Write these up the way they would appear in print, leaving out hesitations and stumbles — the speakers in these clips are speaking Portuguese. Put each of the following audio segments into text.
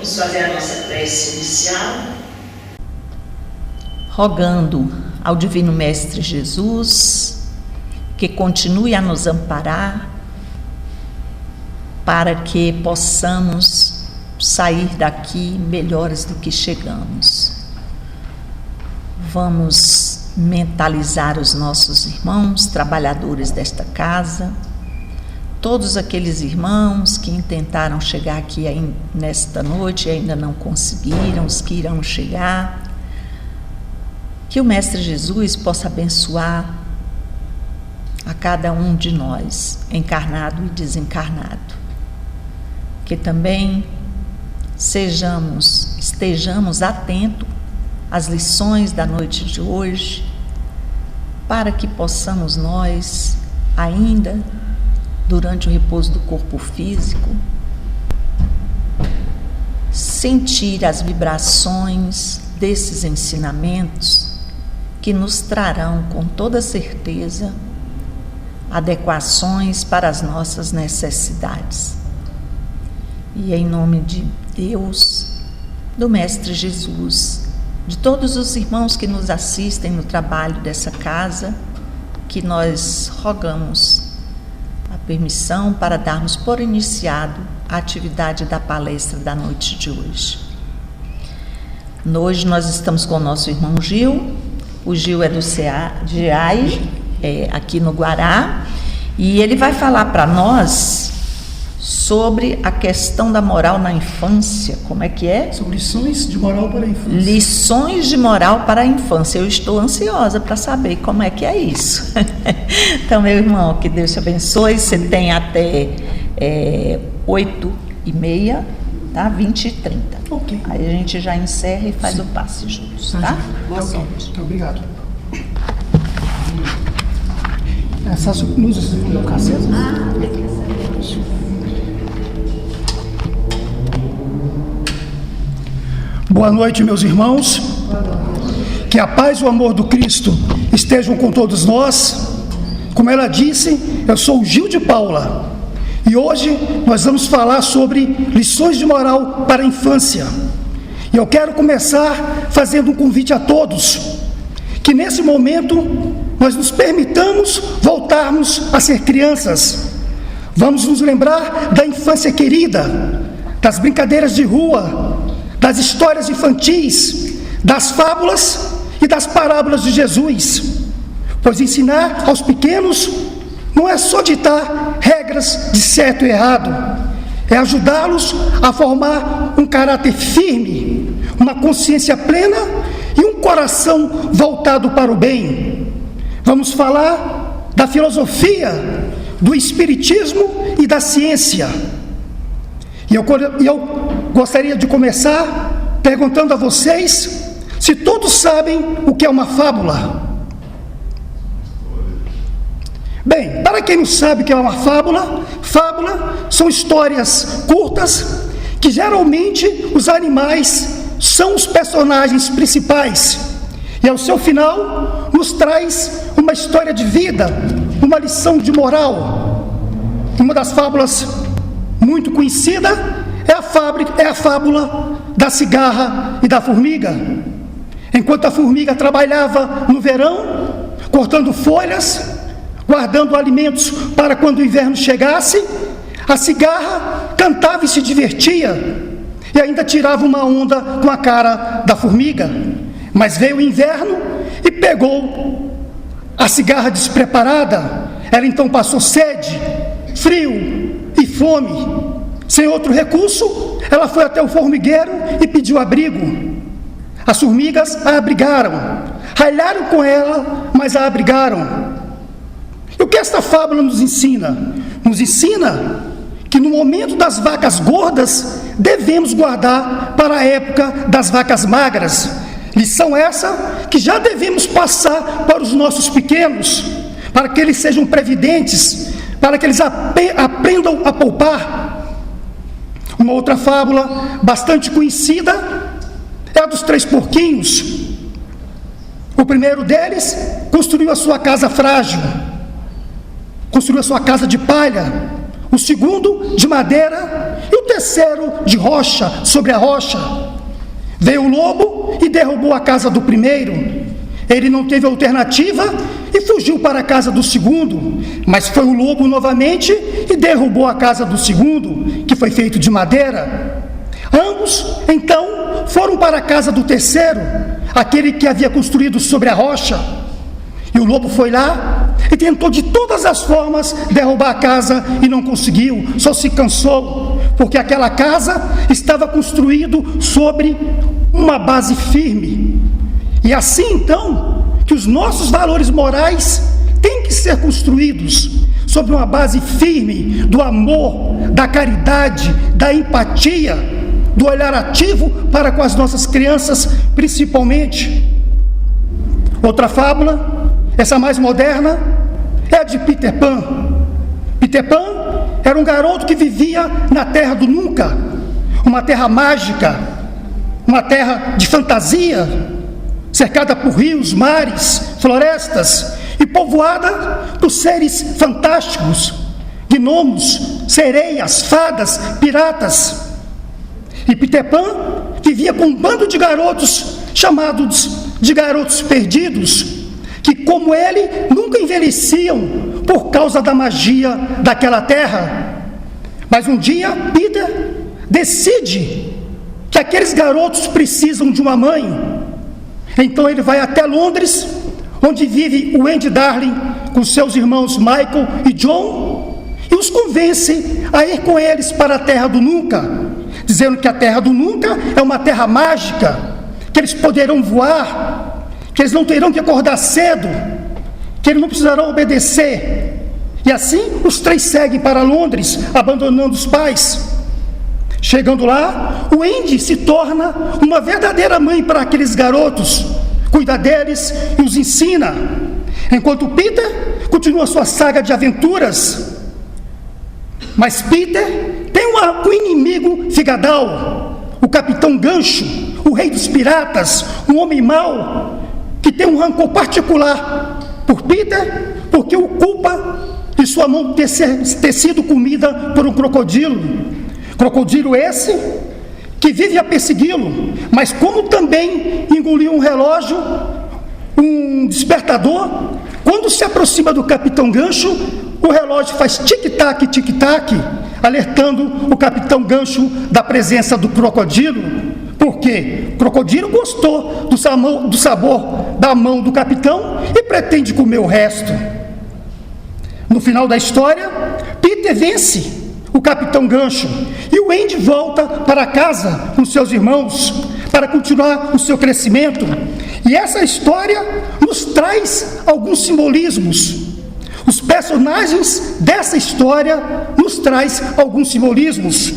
Vamos fazer a nossa prece inicial. Rogando ao Divino Mestre Jesus que continue a nos amparar para que possamos sair daqui melhores do que chegamos. Vamos mentalizar os nossos irmãos, trabalhadores desta casa, todos aqueles irmãos que intentaram chegar aqui nesta noite e ainda não conseguiram, os que irão chegar, que o Mestre Jesus possa abençoar a cada um de nós, encarnado e desencarnado, que também estejamos atentos às lições da noite de hoje, para que possamos nós, ainda durante o repouso do corpo físico, sentir as vibrações desses ensinamentos que nos trarão com toda certeza adequações para as nossas necessidades. E em nome de Deus, do Mestre Jesus, de todos os irmãos que nos assistem no trabalho dessa casa, que nós rogamos a permissão para darmos por iniciado a atividade da palestra da noite de hoje. Hoje nós estamos com o nosso irmão Gil. O Gil é do CEAI, aqui no Guará, e ele vai falar para nós sobre a questão da moral na infância. Como é que é? São lições de moral para a infância. Lições de moral para a infância. Eu estou ansiosa para saber como é que é isso. Então, meu irmão, que Deus te abençoe. Você tem até 8h30, tá? 20h30. Ok. Aí a gente já encerra e faz o passe juntos, tá? Boa sorte. Muito obrigado. Essas luzes vão ficar acesas? Boa noite, meus irmãos. Que a paz e o amor do Cristo estejam com todos nós. Como ela disse, eu sou o Gil de Paula e hoje nós vamos falar sobre lições de moral para a infância. E eu quero começar fazendo um convite a todos, que nesse momento nós nos permitamos voltarmos a ser crianças. Vamos nos lembrar da infância querida, das brincadeiras de rua, das histórias infantis, das fábulas e das parábolas de Jesus, pois ensinar aos pequenos não é só ditar regras de certo e errado, é ajudá-los a formar um caráter firme, uma consciência plena e um coração voltado para o bem. Vamos falar da filosofia, do espiritismo e da ciência. E eu gostaria de começar perguntando a vocês se todos sabem o que é uma fábula. Bem, para quem não sabe o que é uma fábula, são histórias curtas que geralmente os animais são os personagens principais e ao seu final nos traz uma história de vida, uma lição de moral. Uma das fábulas muito conhecida é a fábula da cigarra e da formiga. Enquanto a formiga trabalhava no verão, cortando folhas, guardando alimentos para quando o inverno chegasse, a cigarra cantava e se divertia, e ainda tirava uma onda com a cara da formiga. Mas veio o inverno e pegou a cigarra despreparada. Ela então passou sede, frio e fome. Sem outro recurso, ela foi até o formigueiro e pediu abrigo. As formigas a abrigaram, ralharam com ela, mas a abrigaram. E o que esta fábula nos ensina? Nos ensina que no momento das vacas gordas, devemos guardar para a época das vacas magras. Lição essa que já devemos passar para os nossos pequenos, para que eles sejam previdentes, para que eles aprendam a poupar. Uma outra fábula bastante conhecida é a dos 3 porquinhos. O primeiro deles construiu a sua casa frágil, construiu a sua casa de palha. O segundo, de madeira, e o terceiro de rocha sobre a rocha. Veio o lobo e derrubou a casa do primeiro. Ele não teve alternativa e fugiu para a casa do segundo, mas foi o lobo novamente e derrubou a casa do segundo, que foi feito de madeira. Ambos, então, foram para a casa do terceiro, aquele que havia construído sobre a rocha. E o lobo foi lá e tentou de todas as formas derrubar a casa e não conseguiu, só se cansou, porque aquela casa estava construída sobre uma base firme. E assim então, que os nossos valores morais têm que ser construídos sobre uma base firme do amor, da caridade, da empatia, do olhar ativo para com as nossas crianças, principalmente. Outra fábula, essa mais moderna, é a de Peter Pan. Peter Pan era um garoto que vivia na terra do nunca, uma terra mágica, uma terra de fantasia, cercada por rios, mares, florestas e povoada por seres fantásticos, gnomos, sereias, fadas, piratas. E Peter Pan vivia com um bando de garotos chamados de garotos perdidos, que, como ele, nunca envelheciam por causa da magia daquela terra. Mas um dia, Peter decide que aqueles garotos precisam de uma mãe. Então ele vai até Londres, onde vive o Andy Darling com seus irmãos Michael e John, e os convence a ir com eles para a terra do nunca, dizendo que a terra do nunca é uma terra mágica, que eles poderão voar, que eles não terão que acordar cedo, que eles não precisarão obedecer. E assim os três seguem para Londres, abandonando os pais. Chegando lá, o Andy se torna uma verdadeira mãe para aqueles garotos, cuida deles e os ensina, enquanto Peter continua sua saga de aventuras. Mas Peter tem um inimigo figadal, o Capitão Gancho, o rei dos piratas, um homem mau, que tem um rancor particular por Peter, porque o culpa de sua mão ter sido comida por um crocodilo. Crocodilo esse que vive a persegui-lo, mas como também engoliu um relógio, um despertador, quando se aproxima do Capitão Gancho, o relógio faz tic-tac, tic-tac, alertando o Capitão Gancho da presença do crocodilo. Por quê? O crocodilo gostou do sabor da mão do capitão e pretende comer o resto. No final da história, Peter vence o Capitão Gancho e o Andy volta para casa com seus irmãos para continuar o seu crescimento. E essa história nos traz alguns simbolismos. Os personagens dessa história nos traz alguns simbolismos.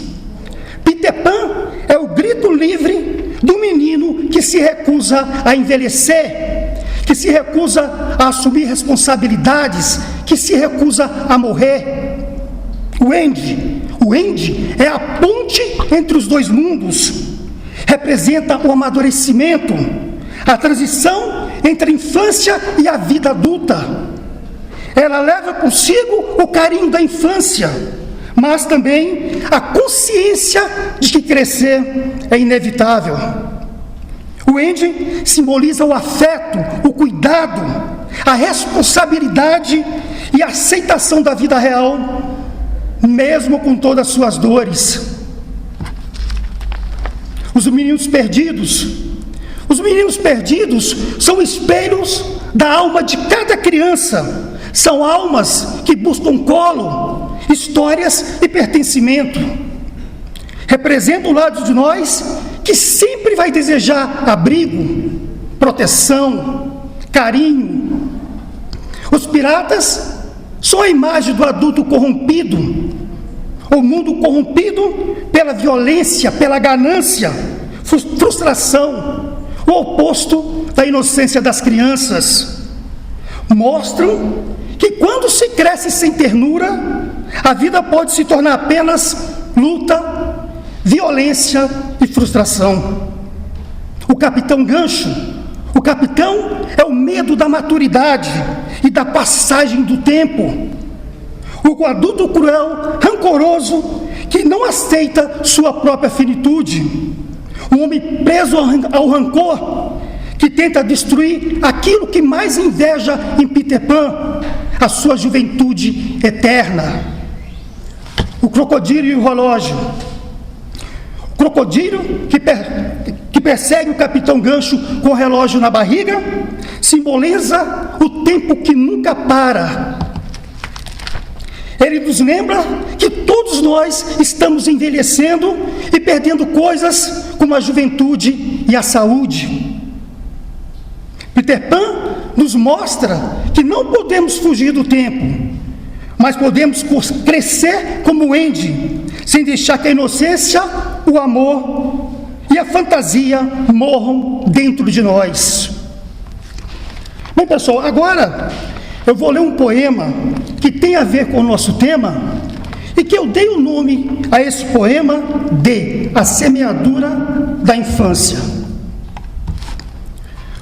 Peter Pan é o grito livre do menino que se recusa a envelhecer, que se recusa a assumir responsabilidades, que se recusa a morrer. O Andy é a ponte entre os dois mundos, representa o amadurecimento, a transição entre a infância e a vida adulta. Ela leva consigo o carinho da infância, mas também a consciência de que crescer é inevitável. O Andy simboliza o afeto, o cuidado, a responsabilidade e a aceitação da vida real, mesmo com todas as suas dores. Os meninos perdidos são espelhos da alma de cada criança. São almas que buscam colo, histórias e pertencimento. Representam o lado de nós que sempre vai desejar abrigo, proteção, carinho. Os piratas são a imagem do adulto corrompido, o mundo corrompido pela violência, pela ganância, frustração, o oposto da inocência das crianças. Mostram que quando se cresce sem ternura, a vida pode se tornar apenas luta, violência e frustração. O Capitão Gancho, o capitão é o medo da maturidade e da passagem do tempo. O adulto cruel, rancoroso, que não aceita sua própria finitude, um homem preso ao rancor, que tenta destruir aquilo que mais inveja em Peter Pan, a sua juventude eterna. O crocodilo e o relógio. O crocodilo que persegue o Capitão Gancho com o relógio na barriga, simboliza o tempo que nunca para. Ele nos lembra que todos nós estamos envelhecendo e perdendo coisas como a juventude e a saúde. Peter Pan nos mostra que não podemos fugir do tempo, mas podemos crescer como Andy, sem deixar que a inocência, o amor e a fantasia morram dentro de nós. Bem, pessoal, agora eu vou ler um poema que tem a ver com o nosso tema e que eu dei o nome a esse poema de A Semeadura da Infância.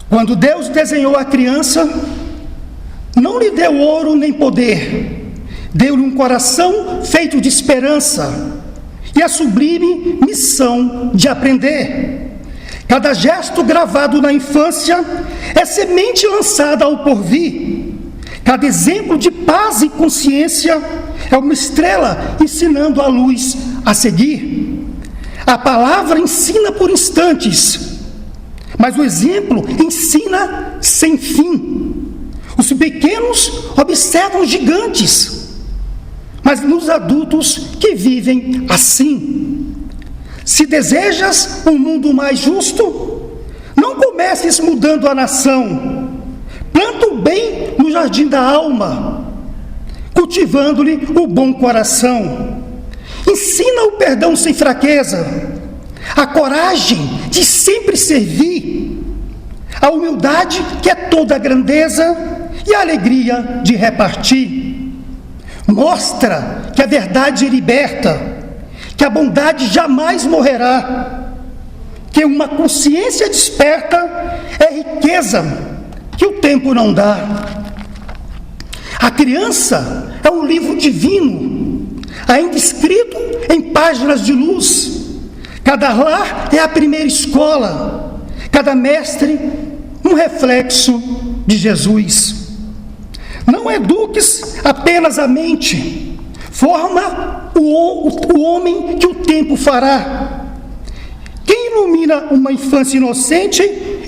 Quando Deus desenhou a criança, não lhe deu ouro nem poder, deu-lhe um coração feito de esperança e a sublime missão de aprender. Cada gesto gravado na infância é semente lançada ao porvir. Cada exemplo de paz e consciência é uma estrela ensinando a luz a seguir. A palavra ensina por instantes, mas o exemplo ensina sem fim. Os pequenos observam gigantes, mas nos adultos que vivem assim. Se desejas um mundo mais justo, não comeces mudando a nação. Planta o bem no jardim da alma, cultivando-lhe o bom coração. Ensina o perdão sem fraqueza, a coragem de sempre servir, a humildade que é toda a grandeza e a alegria de repartir. Mostra que a verdade liberta, que a bondade jamais morrerá, que uma consciência desperta é riqueza que o tempo não dá. A criança é um livro divino, ainda escrito em páginas de luz. Cada lar é a primeira escola, cada mestre um reflexo de Jesus. Não eduques apenas a mente, forma o homem que o tempo fará. Quem ilumina uma infância inocente,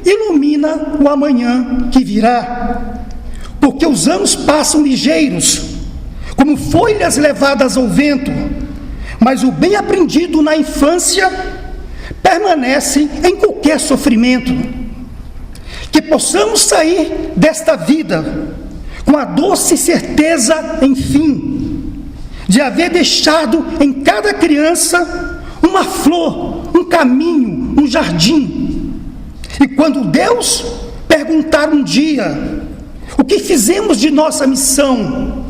ilumina o amanhã que virá. Porque os anos passam ligeiros, como folhas levadas ao vento, mas o bem aprendido na infância permanece em qualquer sofrimento. Que possamos sair desta vida com a doce certeza, enfim, de haver deixado em cada criança uma flor, um caminho, um jardim. E quando Deus perguntar um dia o que fizemos de nossa missão,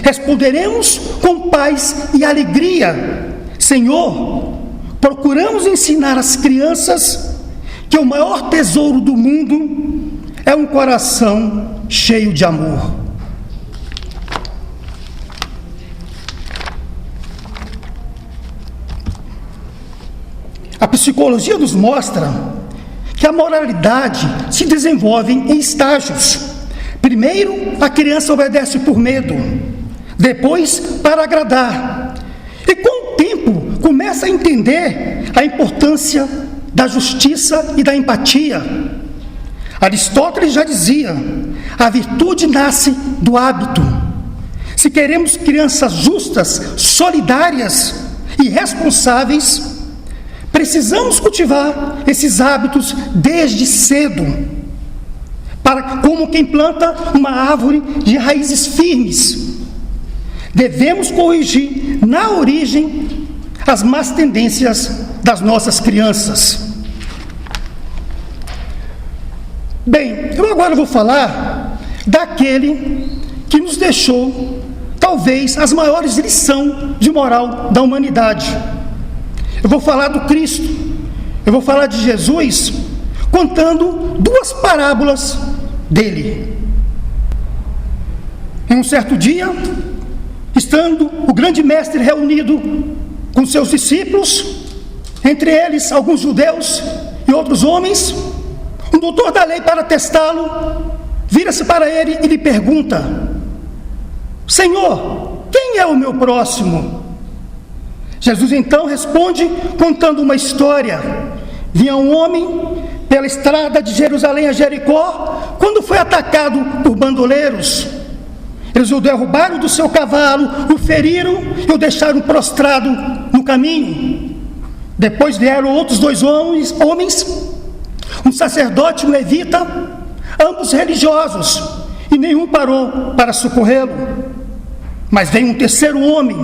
responderemos com paz e alegria: Senhor, procuramos ensinar às crianças que o maior tesouro do mundo é um coração cheio de amor. A psicologia nos mostra que a moralidade se desenvolve em estágios. Primeiro, a criança obedece por medo, depois para agradar, e com o tempo começa a entender a importância da justiça e da empatia. Aristóteles já dizia: a virtude nasce do hábito. Se queremos crianças justas, solidárias e responsáveis, precisamos cultivar esses hábitos desde cedo, como quem planta uma árvore de raízes firmes. Devemos corrigir na origem as más tendências das nossas crianças. Bem, eu agora vou falar daquele que nos deixou, talvez, as maiores lições de moral da humanidade. Eu vou falar do Cristo, eu vou falar de Jesus, contando duas parábolas dele. Em um certo dia, estando o grande mestre reunido com com seus discípulos, entre eles alguns judeus e outros homens. Um doutor da lei, para testá-lo, vira-se para ele e lhe pergunta: Senhor, quem é o meu próximo? Jesus então responde contando uma história. Vinha um homem pela estrada de Jerusalém a Jericó, quando foi atacado por bandoleiros. Eles o derrubaram do seu cavalo, o feriram e o deixaram prostrado no caminho. Depois vieram outros 2 homens, um sacerdote e um levita, ambos religiosos, e nenhum parou para socorrê-lo. Mas veio um terceiro homem,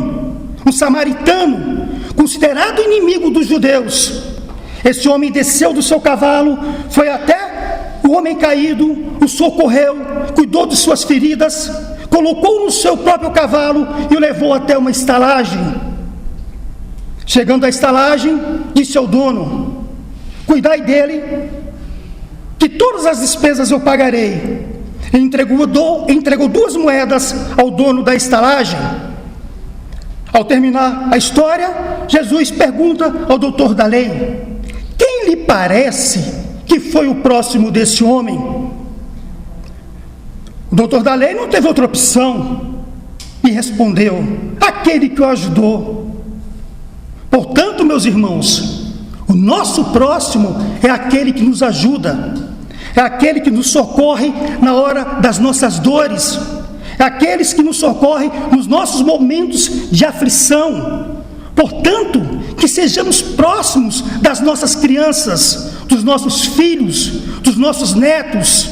um samaritano, considerado inimigo dos judeus. Esse homem desceu do seu cavalo, foi até o homem caído, o socorreu, cuidou de suas feridas, colocou no seu próprio cavalo e o levou até uma estalagem. Chegando à estalagem, disse ao dono: cuidai dele, que todas as despesas eu pagarei. Ele entregou 2 moedas ao dono da estalagem. Ao terminar a história, Jesus pergunta ao doutor da lei: quem lhe parece que foi o próximo desse homem? O doutor da lei não teve outra opção e respondeu: aquele que o ajudou. Portanto, meus irmãos, o nosso próximo é aquele que nos ajuda, é aquele que nos socorre na hora das nossas dores, é aquele que nos socorre nos nossos momentos de aflição. Portanto, que sejamos próximos das nossas crianças, dos nossos filhos, dos nossos netos,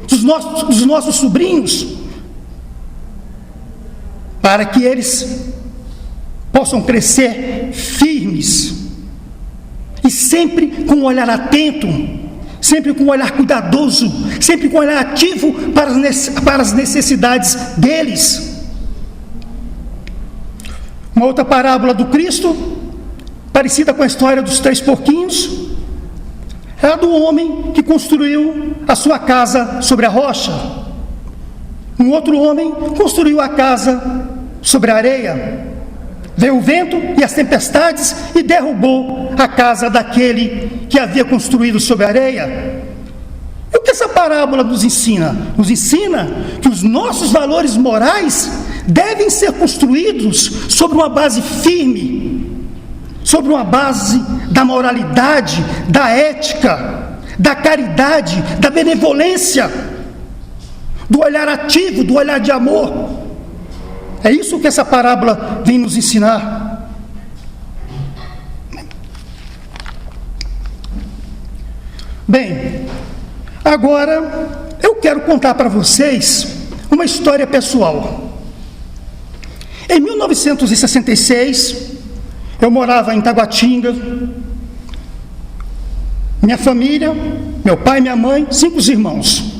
dos nossos sobrinhos, para que eles possam crescer firmes e sempre com um olhar atento, sempre com um olhar cuidadoso, sempre com um olhar ativo para as necessidades deles. Uma outra parábola do Cristo, parecida com a história dos 3 porquinhos, é a do homem que construiu a sua casa sobre a rocha. Um outro homem construiu a casa sobre a areia. Veio o vento e as tempestades e derrubou a casa daquele que havia construído sobre a areia. E o que essa parábola nos ensina? Nos ensina que os nossos valores morais devem ser construídos sobre uma base firme, sobre uma base da moralidade, da ética, da caridade, da benevolência, do olhar ativo, do olhar de amor. É isso que essa parábola vem nos ensinar. Bem, agora eu quero contar para vocês uma história pessoal. Em 1966, eu morava em Taguatinga. Minha família, meu pai, minha mãe, 5 irmãos.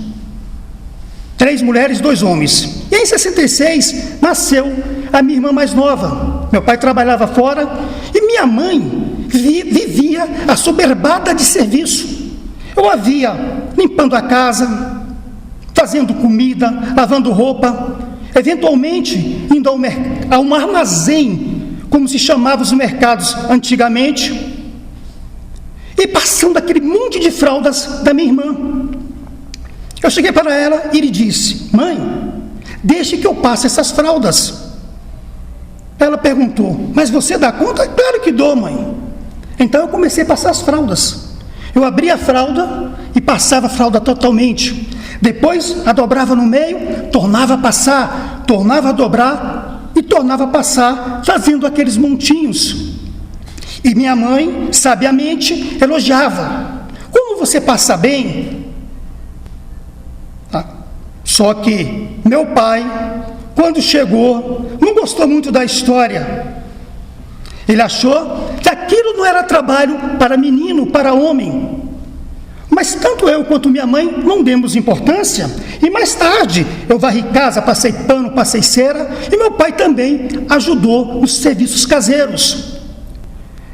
3 mulheres, 2 homens. E em 66 nasceu a minha irmã mais nova. Meu pai trabalhava fora e minha mãe vivia assoberbada de serviço. Eu a via limpando a casa, fazendo comida, lavando roupa, eventualmente indo a um armazém, como se chamavam os mercados antigamente, e passando aquele monte de fraldas da minha irmã. Eu cheguei para ela e lhe disse: mãe, deixe que eu passe essas fraldas. Ela perguntou: mas você dá conta? Claro que dou, mãe. Então eu comecei a passar as fraldas. Eu abria a fralda e passava a fralda totalmente. Depois a dobrava no meio, tornava a passar, tornava a dobrar e tornava a passar, fazendo aqueles montinhos. E minha mãe, sabiamente, elogiava: como você passa bem? Só que meu pai, quando chegou, não gostou muito da história. Ele achou que aquilo não era trabalho para menino, para homem. Mas tanto eu quanto minha mãe não demos importância. E mais tarde eu varri casa, passei pano, passei cera. E meu pai também ajudou nos serviços caseiros.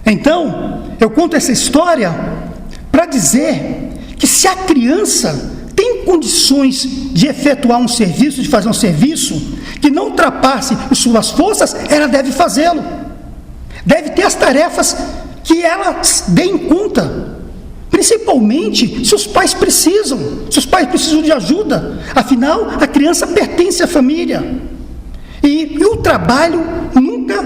Então, eu conto essa história para dizer que se a criança tem condições de efetuar um serviço, de fazer um serviço que não ultrapasse as suas forças, ela deve fazê-lo. deve ter as tarefas que elas deem conta, principalmente se os pais precisam de ajuda. Afinal, a criança pertence à família. E o trabalho nunca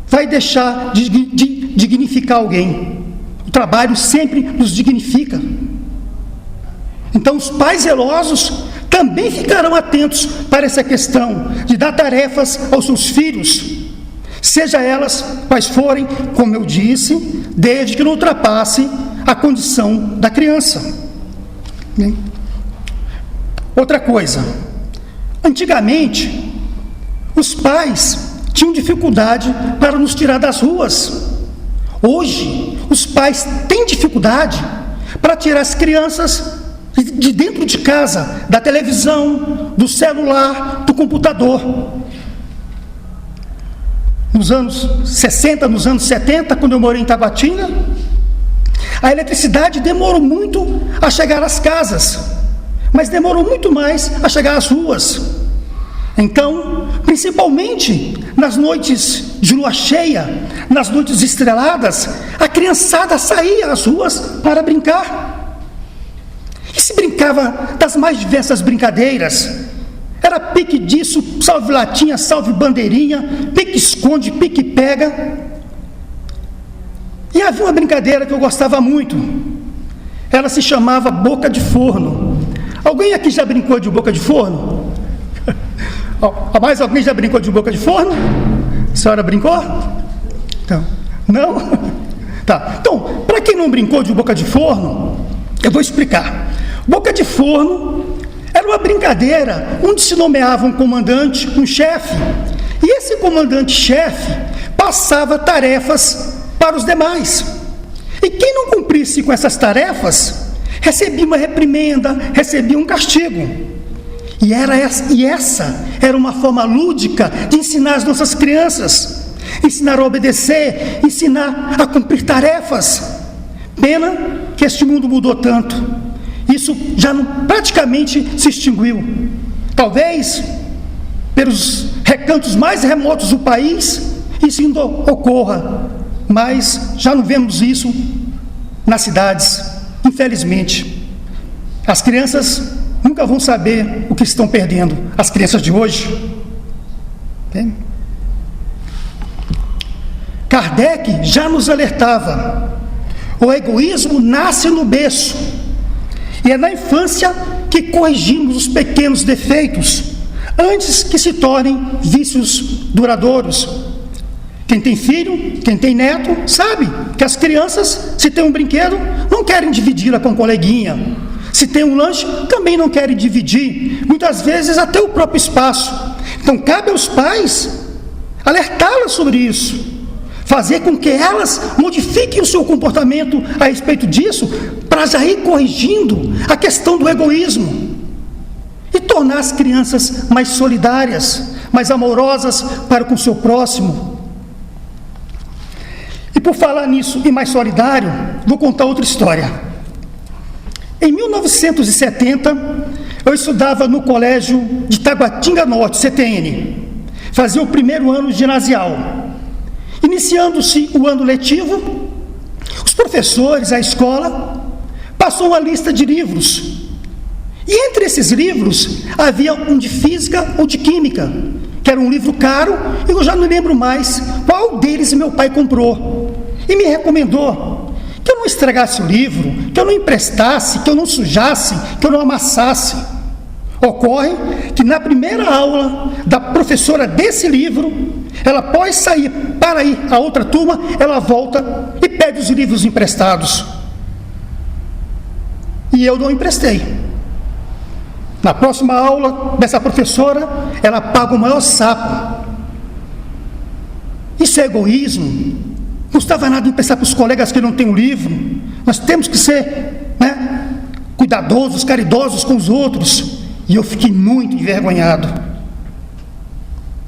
vai deixar de dignificar alguém. O trabalho sempre nos dignifica. Então, os pais zelosos também ficarão atentos para essa questão de dar tarefas aos seus filhos, seja elas quais forem, como eu disse, desde que não ultrapasse a condição da criança. Bem, outra coisa, antigamente, os pais tinham dificuldade para nos tirar das ruas. Hoje, os pais têm dificuldade para tirar as crianças de dentro de casa, da televisão, do celular, do computador. Nos anos 60, nos anos 70, quando eu morei em Taguatinga, a eletricidade demorou muito a chegar às casas, mas demorou muito mais a chegar às ruas. Então, principalmente nas noites de lua cheia, nas noites estreladas, a criançada saía às ruas para brincar. E se brincava das mais diversas brincadeiras. Era pique disso, salve latinha, salve bandeirinha, pique esconde, pique pega. E havia uma brincadeira que eu gostava muito. Ela se chamava boca de forno. Alguém aqui já brincou de boca de forno? Mais alguém já brincou de boca de forno? A senhora brincou? Então, não? Tá. Então, para quem não brincou de boca de forno, eu vou explicar. Boca de forno era uma brincadeira onde se nomeava um comandante, um chefe, e esse comandante-chefe passava tarefas para os demais. E quem não cumprisse com essas tarefas, recebia uma reprimenda, recebia um castigo. E essa era uma forma lúdica de ensinar as nossas crianças, ensinar a obedecer, ensinar a cumprir tarefas. Pena que este mundo mudou tanto. Isso já praticamente se extinguiu. Talvez pelos recantos mais remotos do país isso ainda ocorra, mas já não vemos isso nas cidades, infelizmente. As crianças nunca vão saber o que estão perdendo, as crianças de hoje. Bem, Kardec já nos alertava: o egoísmo nasce no berço, e é na infância que corrigimos os pequenos defeitos, antes que se tornem vícios duradouros. Quem tem filho, quem tem neto, sabe que as crianças, se tem um brinquedo, não querem dividi-la com um coleguinha. Se tem um lanche, também não querem dividir, muitas vezes até o próprio espaço. Então, cabe aos pais alertá-las sobre isso, fazer com que elas modifiquem o seu comportamento a respeito disso, para já ir corrigindo a questão do egoísmo e tornar as crianças mais solidárias, mais amorosas para com o seu próximo. E por falar nisso e mais solidário, vou contar outra história. Em 1970, eu estudava no colégio de Taguatinga Norte, CTN. Fazia o primeiro ano ginasial. Iniciando-se o ano letivo, os professores, a escola, passou uma lista de livros. E entre esses livros, havia um de física ou de química, que era um livro caro, e eu já não lembro mais qual deles meu pai comprou. E me recomendou que eu não estragasse o livro, que eu não emprestasse, que eu não sujasse, que eu não amassasse. Ocorre que na primeira aula da professora desse livro, ela pode sair para ir a outra turma, ela volta e pede os livros emprestados. E eu não emprestei. Na próxima aula dessa professora, ela paga o maior sapo. Isso é egoísmo. Não custava nada emprestar para os colegas que não têm um livro. Nós temos que ser, cuidadosos, caridosos com os outros. E eu fiquei muito envergonhado.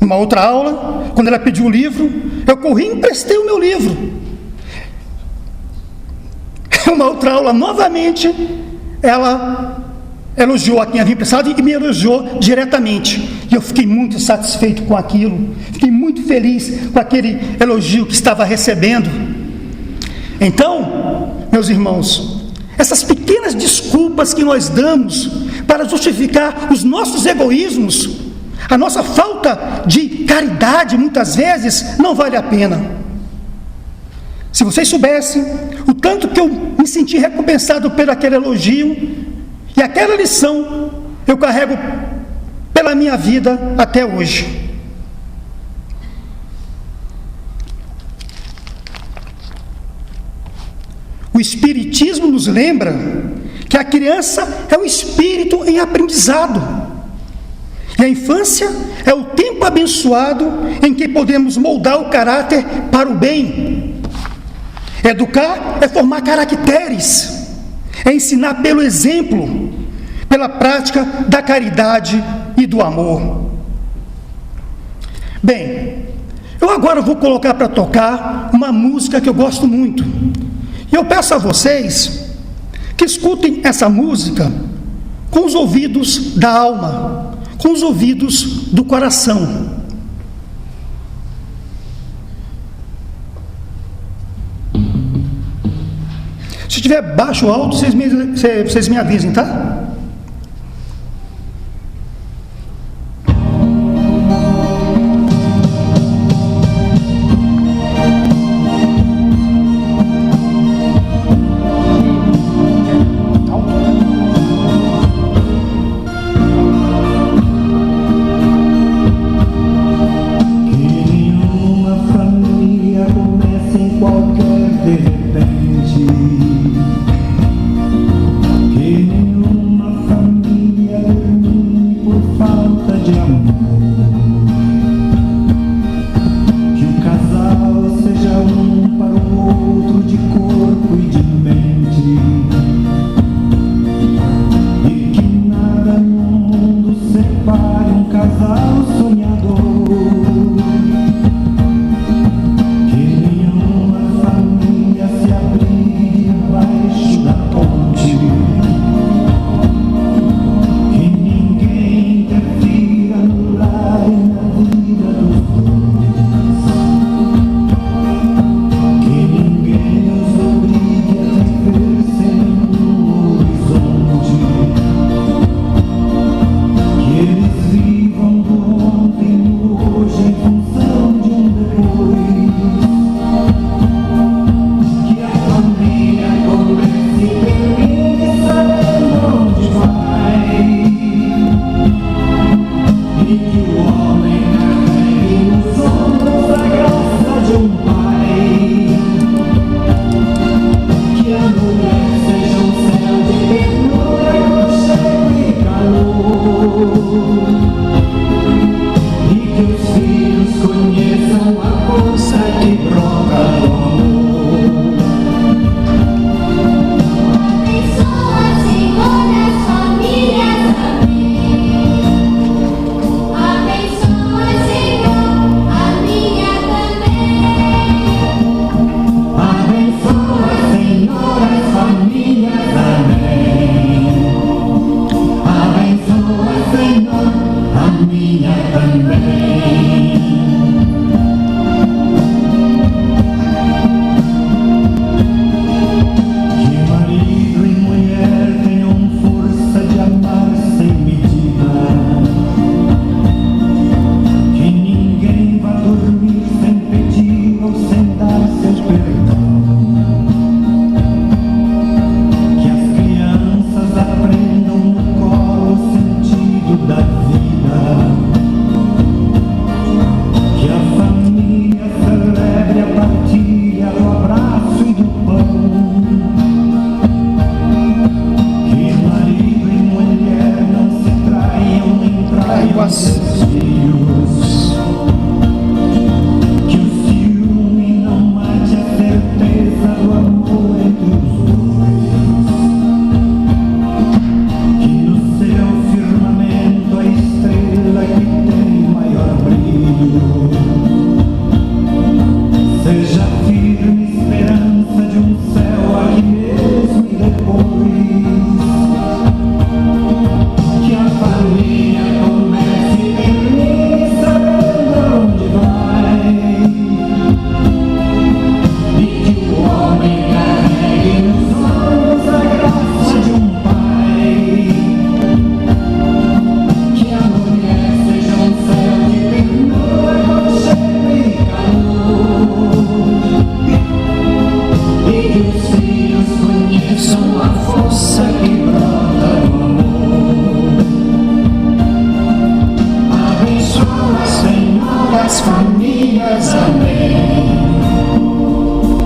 Numa outra aula, quando ela pediu o livro, eu corri e emprestei o meu livro. Uma outra aula, novamente, ela elogiou a quem havia emprestado e me elogiou diretamente. E eu fiquei muito satisfeito com aquilo, fiquei muito feliz com aquele elogio que estava recebendo. Então, meus irmãos, essas pequenas desculpas que nós damos para justificar os nossos egoísmos, a nossa falta de caridade, muitas vezes, não vale a pena. Se vocês soubessem o tanto que eu me senti recompensado por aquele elogio, e aquela lição eu carrego pela minha vida até hoje. O Espiritismo nos lembra que a criança é um espírito em aprendizado. E a infância é o tempo abençoado em que podemos moldar o caráter para o bem. Educar é formar caracteres, é ensinar pelo exemplo, pela prática da caridade e do amor. Bem, eu agora vou colocar para tocar uma música que eu gosto muito. E eu peço a vocês que escutem essa música com os ouvidos da alma, com os ouvidos do coração. Se tiver baixo ou alto, vocês me avisem, tá? Que nenhuma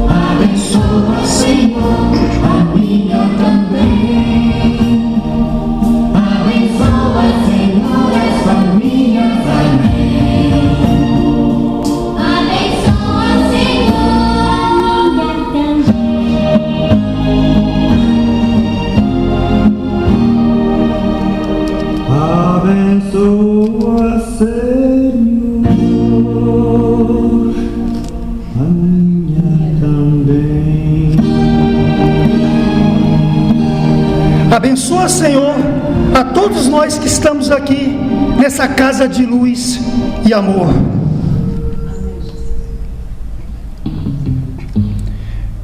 Abençoa, Senhor, a minha também. Abençoa, Senhor, as famílias. Amém. Abençoa, Senhor, a minha também. Abençoa, Senhor, a minha também. Abençoa, Senhor, a todos nós que estamos aqui nessa casa de luz e amor.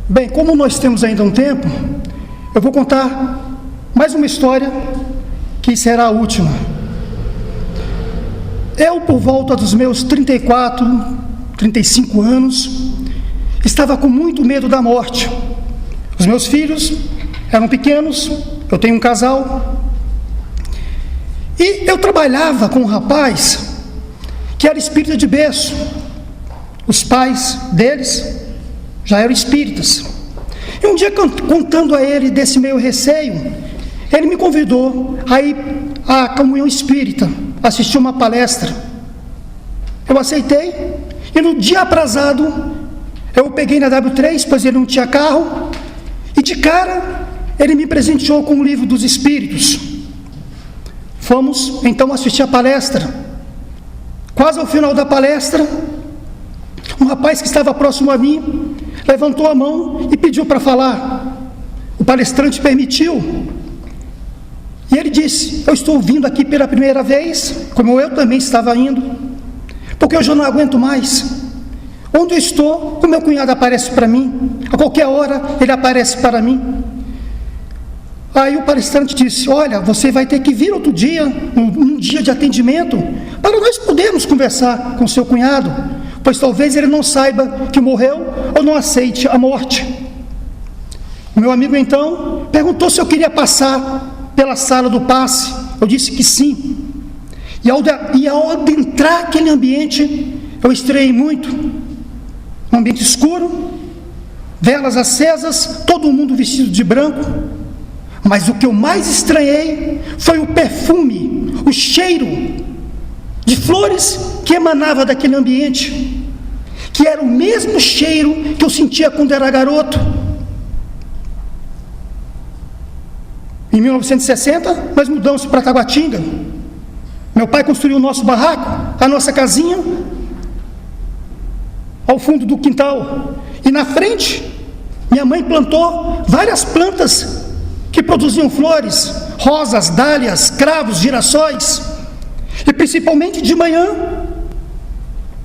Bem, como nós temos ainda um tempo, eu vou contar mais uma história que será a última. Eu, por volta dos meus 34, 35 anos, estava com muito medo da morte. Os meus filhos eram pequenos, eu tenho um casal, e eu trabalhava com um rapaz que era espírita de berço. Os pais deles já eram espíritas. E um dia, contando a ele desse meu receio, ele me convidou a ir à comunhão espírita, assistir uma palestra. Eu aceitei, e no dia aprazado, eu peguei na W3, pois ele não tinha carro, e de cara, ele me presenteou com o livro dos Espíritos. Fomos, então, assistir a palestra. Quase ao final da palestra, um rapaz que estava próximo a mim, levantou a mão e pediu para falar. O palestrante permitiu. E ele disse: eu estou vindo aqui pela primeira vez, como eu também estava indo, porque eu já não aguento mais. Onde eu estou, o meu cunhado aparece para mim, a qualquer hora ele aparece para mim. Aí o palestrante disse: olha, você vai ter que vir outro dia, num dia de atendimento, para nós podermos conversar com seu cunhado, pois talvez ele não saiba que morreu ou não aceite a morte. O meu amigo então perguntou se eu queria passar pela sala do passe. Eu disse que sim. E ao adentrar aquele ambiente, eu estranhei muito. Um ambiente escuro, velas acesas, todo mundo vestido de branco. Mas o que eu mais estranhei foi o perfume, o cheiro de flores que emanava daquele ambiente, que era o mesmo cheiro que eu sentia quando era garoto. Em 1960, nós mudamos para Taguatinga. Meu pai construiu o nosso barraco, a nossa casinha, ao fundo do quintal. E na frente, minha mãe plantou várias plantas que produziam flores, rosas, dálias, cravos, girassóis. E principalmente de manhã,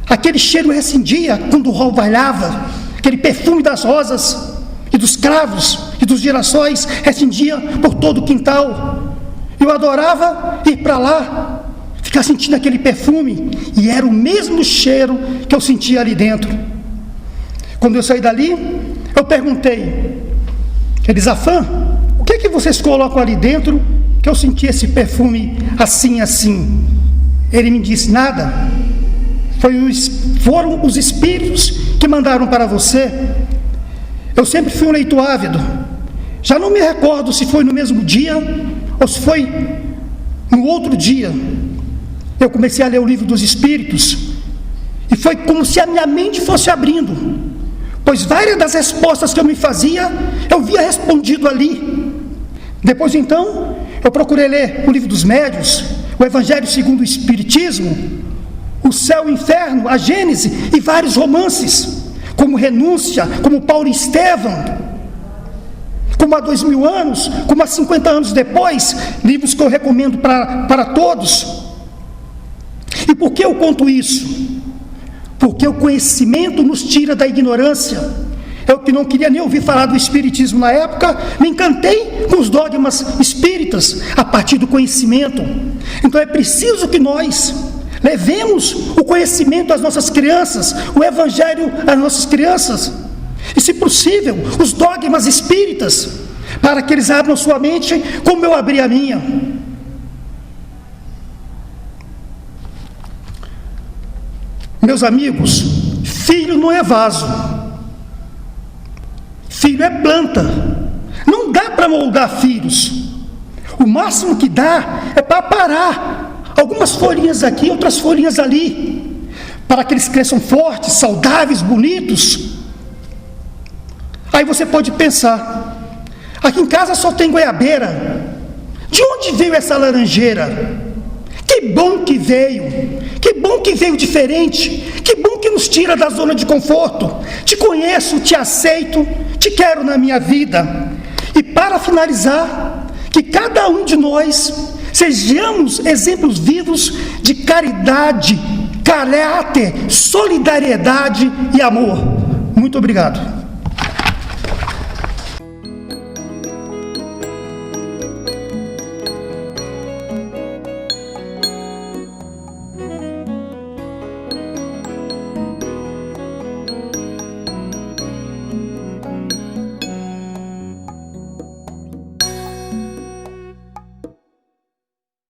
aquele cheiro recendia quando o sol bailava, aquele perfume das rosas e dos cravos e dos girassóis recendia por todo o quintal. Eu adorava ir para lá, ficar sentindo aquele perfume, e era o mesmo cheiro que eu sentia ali dentro. Quando eu saí dali, eu perguntei: Elisafã, o que é que vocês colocam ali dentro que eu senti esse perfume assim, assim? Ele me disse: nada, foram os espíritos que mandaram para você. Eu sempre fui um leitor ávido, já não me recordo se foi no mesmo dia ou se foi no outro dia. Eu comecei a ler o livro dos Espíritos e foi como se a minha mente fosse abrindo, pois várias das respostas que eu me fazia, eu via respondido ali. Depois então, eu procurei ler o livro dos Médiuns, o Evangelho segundo o Espiritismo, o Céu e o Inferno, a Gênese e vários romances, como Renúncia, como Paulo e Estevão, como há 2000 anos, como há 50 anos depois, livros que eu recomendo para todos. E por que eu conto isso? Porque o conhecimento nos tira da ignorância. Eu que não queria nem ouvir falar do Espiritismo na época, me encantei com os dogmas espíritas a partir do conhecimento. Então é preciso que nós levemos o conhecimento às nossas crianças, o Evangelho às nossas crianças, e se possível, os dogmas espíritas, para que eles abram sua mente como eu abri a minha. Meus amigos, filho não é vaso. Filho é planta. Não dá para moldar filhos. O máximo que dá é para parar algumas folhinhas aqui, outras folhinhas ali, para que eles cresçam fortes, saudáveis, bonitos. Aí você pode pensar: aqui em casa só tem goiabeira. De onde veio essa laranjeira? Que bom que veio. Que bom que veio diferente. Que bom que nos tira da zona de conforto. Te conheço, te aceito, te quero na minha vida. E para finalizar, que cada um de nós sejamos exemplos vivos de caridade, caráter, solidariedade e amor. Muito obrigado.